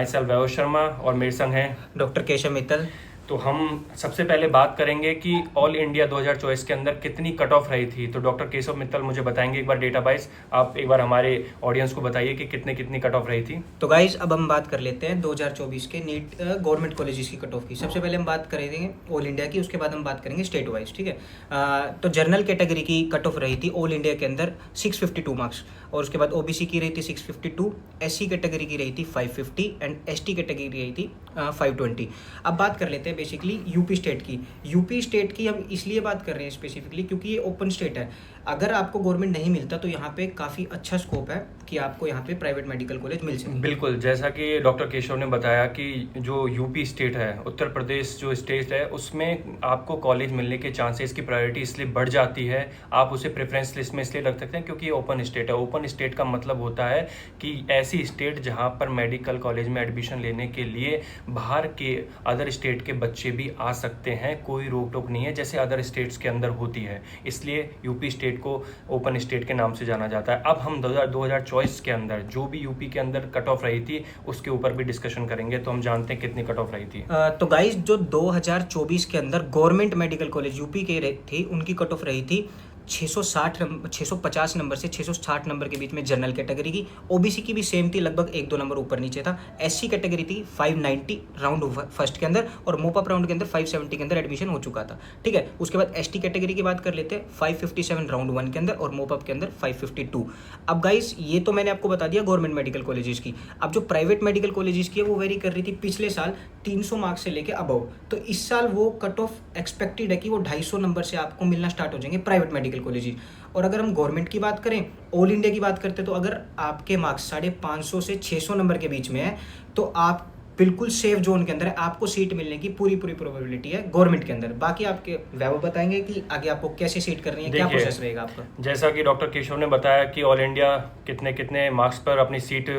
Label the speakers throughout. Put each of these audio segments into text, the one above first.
Speaker 1: Self वैभव शर्मा और मेरे संग हैं
Speaker 2: डॉक्टर केशव मित्तल।
Speaker 1: तो हम सबसे पहले बात करेंगे कि ऑल इंडिया 2024 के अंदर कितनी कट ऑफ रही थी। तो डॉक्टर केशव मित्तल मुझे बताएंगे एक बार डेटा वाइज, आप एक बार हमारे ऑडियंस को बताइए कि कितनी कट ऑफ रही थी।
Speaker 2: तो गाइज अब हम बात कर लेते हैं 2024 के नीट गवर्नमेंट कॉलेजेस की कट ऑफ की। सबसे पहले हम बात करेंगे ऑल इंडिया की, उसके बाद हम बात करेंगे स्टेट वाइज, ठीक है। तो जनरल कैटेगरी की कट ऑफ रही थी ऑल इंडिया के अंदर 652 मार्क्स, और उसके बाद ओबीसी की रही थी 652, एससी कैटेगरी की रही थी 550 एंड एसटी कैटेगरी रही थी 520। अब बात कर लेते हैं बेसिकली यूपी स्टेट की। यूपी स्टेट की हम इसलिए बात कर रहे हैं स्पेसिफिकली क्योंकि ये ओपन स्टेट है। अगर आपको गवर्नमेंट नहीं मिलता तो यहाँ पे काफ़ी अच्छा स्कोप है कि आपको यहाँ पे प्राइवेट मेडिकल कॉलेज मिल सके।
Speaker 1: बिल्कुल, जैसा कि डॉक्टर केशव ने बताया कि जो यूपी स्टेट है, उत्तर प्रदेश जो स्टेट है, उसमें आपको कॉलेज मिलने के चांसेस की प्रायोरिटी इसलिए बढ़ जाती है। आप उसे प्रेफरेंस लिस्ट में इसलिए रख सकते हैं क्योंकि ये ओपन स्टेट है। ओपन स्टेट का मतलब होता है कि ऐसी स्टेट जहाँ पर मेडिकल कॉलेज में एडमिशन लेने के लिए बाहर के अदर स्टेट के बच्चे भी आ सकते हैं, कोई रोक टोक नहीं है जैसे अदर स्टेट्स के अंदर होती है। इसलिए यूपी स्टेट को ओपन स्टेट के नाम से जाना जाता है। अब हम 2024 के अंदर जो भी यूपी के अंदर कट ऑफ रही थी उसके ऊपर भी डिस्कशन करेंगे। तो हम जानते हैं कितनी कट ऑफ रही थी।
Speaker 2: तो गाइज जो 2024 के अंदर गवर्नमेंट मेडिकल कॉलेज यूपी के थी उनकी कट ऑफ रही थी 650 नंबर से 660 नंबर के बीच में जनरल कैटेगरी की। ओबीसी की भी सेम थी, लगभग 1-2 नंबर ऊपर नीचे था। एससी कैटेगरी थी 590 राउंड फर्स्ट के अंदर, और मोपअप राउंड के अंदर 570 के अंदर एडमिशन हो चुका था, ठीक है। उसके बाद एसटी कैटेगरी की बात कर लेते हैं, 557 राउंड 1 के अंदर और मोपअप के अंदर 552। अब गाइस ये तो मैंने आपको बता दिया गवर्नमेंट मेडिकल कॉलेजेस की। अब जो प्राइवेट मेडिकल कॉलेजेस की है वो वेरी कर रही थी पिछले साल 300 मार्क्स से लेके अबव। तो इस साल वो कट ऑफ एक्सपेक्टेड है कि वो 250 नंबर से आपको मिलना स्टार्ट हो जाएंगे प्राइवेट मेडिकल कॉलेज। और अगर हम गवर्नमेंट की बात करें, ऑल इंडिया की बात करते हैं, तो अगर आपके मार्क्स 550 से 600 नंबर के बीच में है तो आप बिल्कुल सेफ जोन के अंदर है, आपको सीट मिलने की पूरी प्रोबेबिलिटी है गवर्नमेंट के अंदर। बाकी आपके वैभव बताएंगे कि आगे आपको कैसे सीट करनी है, क्या प्रोसेस रहेगा आपका।
Speaker 1: जैसा कि डॉक्टर केशव ने बताया कि ऑल इंडिया कितने मार्क्स पर अपनी सीट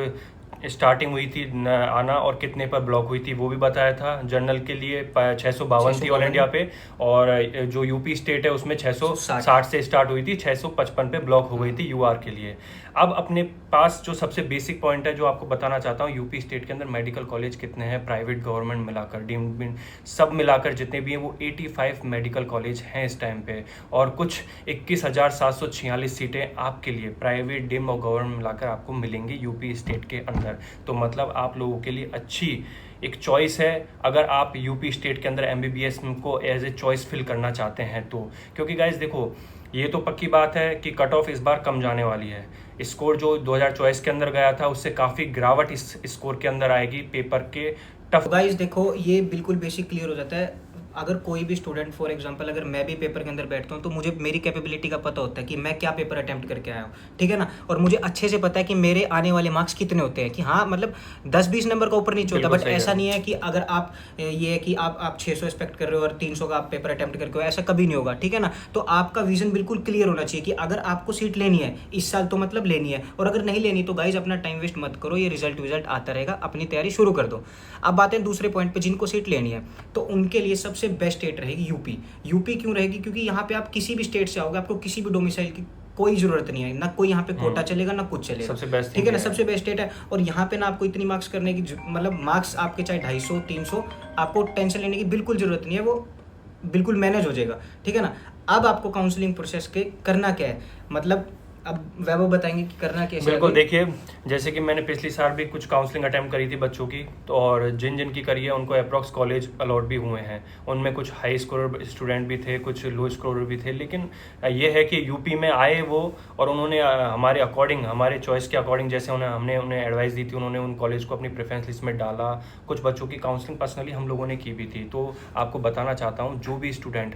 Speaker 1: स्टार्टिंग हुई थी आना और कितने पर ब्लॉक हुई थी वो भी बताया था। जनरल के लिए 652 थी ऑल इंडिया पे, और जो यूपी स्टेट है उसमें 660 से स्टार्ट हुई थी, 655 पे ब्लॉक हो गई थी यूआर के लिए। अब अपने पास जो सबसे बेसिक पॉइंट है जो आपको बताना चाहता हूँ, यूपी स्टेट के अंदर मेडिकल कॉलेज कितने हैं प्राइवेट गवर्नमेंट मिलाकर, डीम्ड सब मिलाकर जितने भी हैं वो 85 मेडिकल कॉलेज हैं इस टाइम पे, और कुछ 21,746 सीटें आपके लिए प्राइवेट डिम और गवर्नमेंट मिलाकर आपको मिलेंगी यूपी स्टेट के अंदर। तो मतलब आप लोगों के लिए अच्छी एक चॉइस है अगर आप यूपी स्टेट के अंदर एमबीबीएस को एज ए चॉइस फिल करना चाहते हैं तो। क्योंकि गाइस देखो, ये तो पक्की बात है कि कट ऑफ इस बार कम जाने वाली है। स्कोर जो 2024 के अंदर गया था उससे काफ़ी गिरावट इस स्कोर के अंदर आएगी पेपर के टफ।
Speaker 2: गाइस देखो, ये बिल्कुल बेसिक क्लियर हो जाता है। अगर कोई भी स्टूडेंट, फॉर एग्जांपल अगर मैं भी पेपर के अंदर बैठता हूँ तो मुझे मेरी कैपेबिलिटी का पता होता है कि मैं क्या पेपर अटेम्प्ट करके आया हूँ, ठीक है ना। और मुझे अच्छे से पता है कि मेरे आने वाले मार्क्स कितने होते हैं, कि हाँ मतलब 10-20 नंबर का ऊपर नीचे होता है। बट ऐसा नहीं है कि अगर आप ये है कि आप 600 एक्सपेक्ट कर रहे हो और 300 का आप पेपर अटेम्प्ट करके हो, ऐसा कभी नहीं होगा, ठीक है ना। तो आपका विजन बिल्कुल क्लियर होना चाहिए कि अगर आपको सीट लेनी है इस साल तो मतलब लेनी है, और अगर नहीं लेनी तो गाइज अपना टाइम वेस्ट मत करो, ये रिजल्ट आता रहेगा, अपनी तैयारी शुरू कर दो। अब बात है दूसरे पॉइंट पे, जिनको सीट लेनी है तो उनके लिए सबसे बेस्ट स्टेट रहेगी यूपी। यूपी क्यों रहेगी? क्योंकि यहाँ पे आप किसी भी स्टेट से आओगे, आपको किसी भी डोमिसाइल की कोई जरूरत नहीं है, ना कोई यहाँ पे कोटा चलेगा ना कुछ चलेगा,
Speaker 1: सबसे बेस्ट,
Speaker 2: ठीक है ना। सबसे बेस्ट स्टेट है, और यहाँ पे ना आपको इतनी मार्क्स करने की मतलब मार्क्स आपके चाहे 250-300 आपको टेंशन लेने की बिल्कुल जरूरत नहीं है, वो बिल्कुल मैनेज हो जाएगा, ठीक है ना। अब आपको काउंसलिंग प्रोसेस के करना क्या है, मतलब अब वैभव बताएंगे कि करना कैसे।
Speaker 1: बिल्कुल, देखिए जैसे कि मैंने पिछली साल भी कुछ काउंसलिंग अटेम्प्ट करी थी बच्चों की, तो और जिन की करी है उनको अप्रॉक्स कॉलेज अलॉट भी हुए हैं। उनमें कुछ हाई स्कोरर स्टूडेंट भी थे, कुछ लो स्कोरर भी थे, लेकिन ये है कि यूपी में आए वो, और उन्होंने हमारे अकॉर्डिंग, हमारे चॉइस के अकॉर्डिंग जैसे हमने उन्हें एडवाइस दी थी, उन्होंने उन कॉलेज को अपनी प्रेफरेंस लिस्ट में डाला। कुछ बच्चों की काउंसलिंग पर्सनली हम लोगों ने की भी थी। तो आपको बताना चाहता हूँ, जो भी स्टूडेंट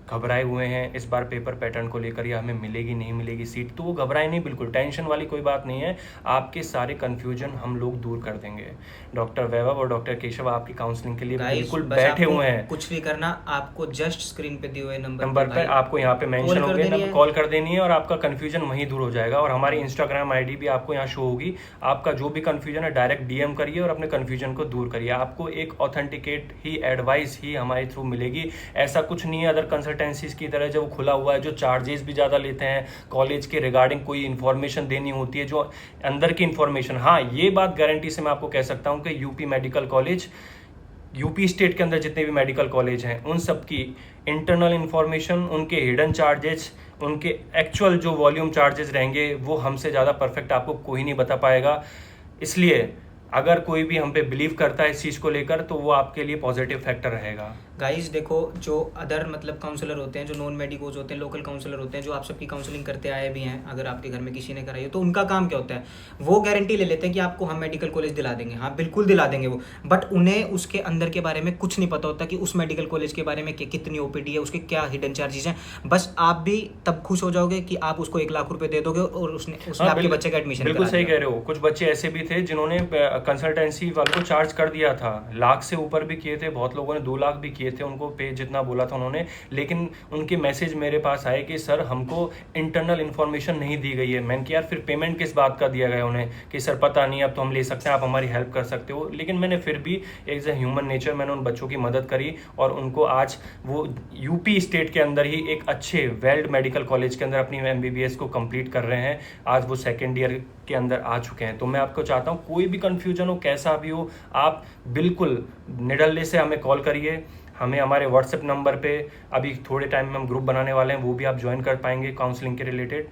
Speaker 1: घबराए हुए हैं इस बार पेपर पैटर्न को लेकर या हमें मिलेगी नहीं मिलेगी सीट, तो वो घबराए नहीं, बिल्कुल टेंशन वाली कोई बात नहीं है। आपके सारे कन्फ्यूजन हम लोग दूर कर देंगे। डॉक्टर वैभव और डॉक्टर केशव आपकी काउंसलिंग के लिए बिल्कुल बैठे हुए हैं।
Speaker 2: कुछ भी करना, आपको जस्ट स्क्रीन पे दिए हुए नंबर
Speaker 1: पर आपको यहाँ पे मेंशन हो गया, कॉल कर देनी है और आपका कन्फ्यूजन वहीं दूर हो जाएगा। और हमारी इंस्टाग्राम आईडी भी आपको यहाँ शो होगी। आपका जो भी कन्फ्यूजन है डायरेक्ट डीएम करिए और अपने कन्फ्यूजन को दूर करिए। आपको एक ऑथेंटिकेट ही एडवाइस ही हमारे थ्रू मिलेगी। ऐसा कुछ नहीं है अदर कंसल्टेंट कंसल्टेंसीज की तरह जो खुला हुआ है, जो चार्जेस भी ज़्यादा लेते हैं, कॉलेज के रिगार्डिंग कोई इन्फॉर्मेशन देनी होती है जो अंदर की इन्फॉर्मेशन, हाँ ये बात गारंटी से मैं आपको कह सकता हूँ कि UP medical college, UP state के अंदर जितने भी मेडिकल कॉलेज हैं उन सब की इंटरनल इन्फॉर्मेशन, उनके हिडन चार्जेस, उनके एक्चुअल जो वॉल्यूम चार्जेस रहेंगे वो हमसे ज़्यादा परफेक्ट आपको कोई नहीं बता पाएगा। इसलिए अगर कोई भी हम पे बिलीव करता है इस चीज़ को लेकर तो वो आपके लिए पॉजिटिव फैक्टर रहेगा।
Speaker 2: गाइस देखो, जो अदर मतलब काउंसलर होते हैं, जो नॉन मेडिकोज होते हैं, लोकल काउंसलर होते हैं, जो आप सबकी काउंसलिंग करते आए भी हैं, अगर आपके घर में किसी ने कराई हो तो उनका काम क्या होता है, वो गारंटी ले लेते हैं कि आपको हम मेडिकल कॉलेज दिला देंगे। हाँ बिल्कुल दिला देंगे वो, बट उन्हें उसके अंदर के बारे में कुछ नहीं पता होता कि उस मेडिकल कॉलेज के बारे में कितनी ओपीडी है, उसके क्या हिडन चार्जेस हैं। बस आप भी तब खुश हो जाओगे कि आप उसको 1 लाख रुपए दे दोगे और उसने आपके बच्चे का एडमिशन
Speaker 1: बिल्कुल सही कह रहे हो। कुछ बच्चे ऐसे भी थे जिन्होंने कंसल्टेंसी वालों को चार्ज कर दिया था, लाख से ऊपर भी किए थे, बहुत लोगों ने 2 लाख भी किए थे, उनको पे जितना बोला था उन्होंने, लेकिन उनके मैसेज मेरे पास आए कि सर हमको इंटरनल इन्फॉर्मेशन नहीं दी गई है। मैंने कि यार फिर पेमेंट किस बात का दिया गया उन्हें, कि सर पता नहीं अब तो हम ले सकते हैं, आप हमारी हेल्प कर सकते हो। लेकिन मैंने फिर भी एज ए ह्यूमन नेचर मैंने उन बच्चों की मदद करी और उनको आज वो यूपी स्टेट के अंदर ही एक अच्छे वेल्ड मेडिकल कॉलेज के अंदर अपनी MBBS को कंप्लीट कर रहे हैं। आज वो 2nd ईयर के अंदर आ चुके हैं। तो मैं आपको चाहता हूँ कोई भी कंफ्यूजन हो, कैसा भी हो, आप बिल्कुल निडरले से हमें कॉल करिए। हमें हमारे व्हाट्सएप नंबर पे अभी थोड़े टाइम में हम ग्रुप बनाने वाले हैं, वो भी आप ज्वाइन कर पाएंगे काउंसलिंग के रिलेटेड,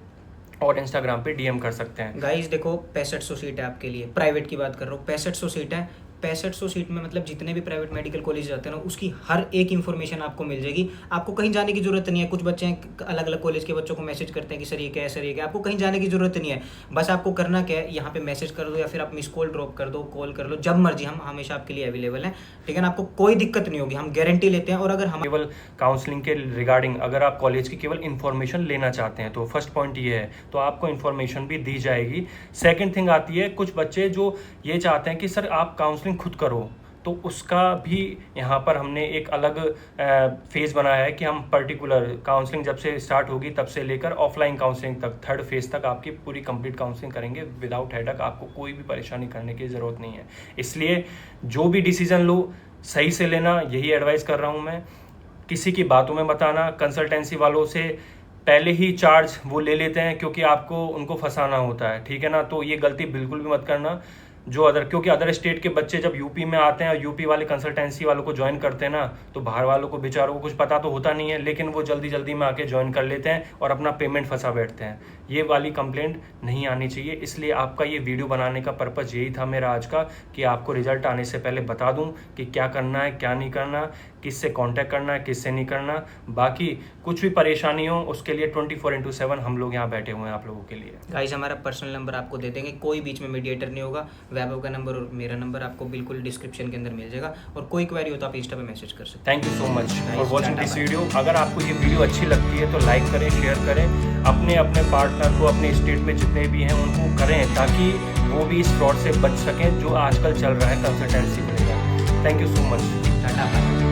Speaker 1: और इंस्टाग्राम पे DM कर सकते हैं।
Speaker 2: गाइस देखो 6500 सीट है आपके लिए, प्राइवेट की बात कर रहा हूँ, 6500 सीट है। 6500 सीट में मतलब जितने भी प्राइवेट मेडिकल कॉलेज जाते हैं ना, उसकी हर एक इन्फॉर्मेशन आपको मिल जाएगी। आपको कहीं जाने की जरूरत नहीं है। कुछ बच्चे अलग अलग कॉलेज के बच्चों को मैसेज करते हैं कि सर ये क्या है, सर ये क्या है। आपको कहीं जाने की जरूरत नहीं है। बस आपको करना क्या है, यहाँ पे मैसेज कर दो या फिर आप मिस कॉल ड्रॉप कर दो, कॉल कर लो, जब मर्जी, हम हमेशा आपके लिए अवेलेबल हैं। ठीक है ना, आपको कोई दिक्कत नहीं होगी, हम गारंटी लेते हैं। और अगर हम
Speaker 1: केवल काउंसलिंग के रिगार्डिंग अगर आप कॉलेज की केवल इन्फॉर्मेशन लेना चाहते हैं तो फर्स्ट पॉइंट ये है, तो आपको इन्फॉर्मेशन भी दी जाएगी। सेकंड थिंग आती है, कुछ बच्चे जो ये चाहते हैं कि सर आप काउंसलिंग खुद करो, तो उसका भी यहाँ पर हमने एक अलग फेज़ बनाया है कि हम पर्टिकुलर काउंसलिंग जब से स्टार्ट होगी तब से लेकर ऑफलाइन काउंसलिंग तक 3rd फेज़ तक आपकी पूरी कंप्लीट काउंसलिंग करेंगे विदाउट हेडक। आपको कोई भी परेशानी करने की ज़रूरत नहीं है। इसलिए जो भी डिसीजन लो सही से लेना, यही एडवाइस कर रहा हूँ मैं। किसी की बातों में बताना, कंसल्टेंसी वालों से पहले ही चार्ज वो ले लेते हैं क्योंकि आपको उनको फंसाना होता है। ठीक है ना, तो ये गलती बिल्कुल भी मत करना। क्योंकि अदर स्टेट के बच्चे जब यूपी में आते हैं और यूपी वाले कंसल्टेंसी वालों को ज्वाइन करते हैं ना, तो बाहर वालों को बेचारों को कुछ पता तो होता नहीं है, लेकिन वो जल्दी जल्दी में आके ज्वाइन कर लेते हैं और अपना पेमेंट फंसा बैठते हैं। ये वाली कंप्लेंट नहीं आनी चाहिए। इसलिए आपका ये वीडियो बनाने का पर्पज़ यही था मेरा आज का, कि आपको रिजल्ट आने से पहले बता दूं कि क्या करना है, क्या नहीं करना, किससे कांटेक्ट करना है, किससे नहीं करना। बाकी कुछ भी परेशानी हो उसके लिए 24/7 हम लोग यहाँ बैठे हुए हैं आप लोगों के लिए।
Speaker 2: गाइस हमारा पर्सनल नंबर आपको दे देंगे, कोई बीच में मीडिएटर नहीं होगा। वैभव का नंबर और मेरा नंबर आपको बिल्कुल डिस्क्रिप्शन के अंदर मिल जाएगा, और कोई क्वेरी हो तो आप इंस्टा पे मैसेज कर सकते हैं।
Speaker 1: Thank you so much for watching this video. अगर आपको ये वीडियो अच्छी लगती है तो लाइक करें, शेयर करें, अपने अपने पार्टनर को, अपने स्टेट में जितने भी हैं उनको करें, ताकि वो भी इस फ्रॉड से बच सकें जो आजकल चल रहा है कंसल्टेंसी को लेकर। Thank you so much.
Speaker 2: Tata.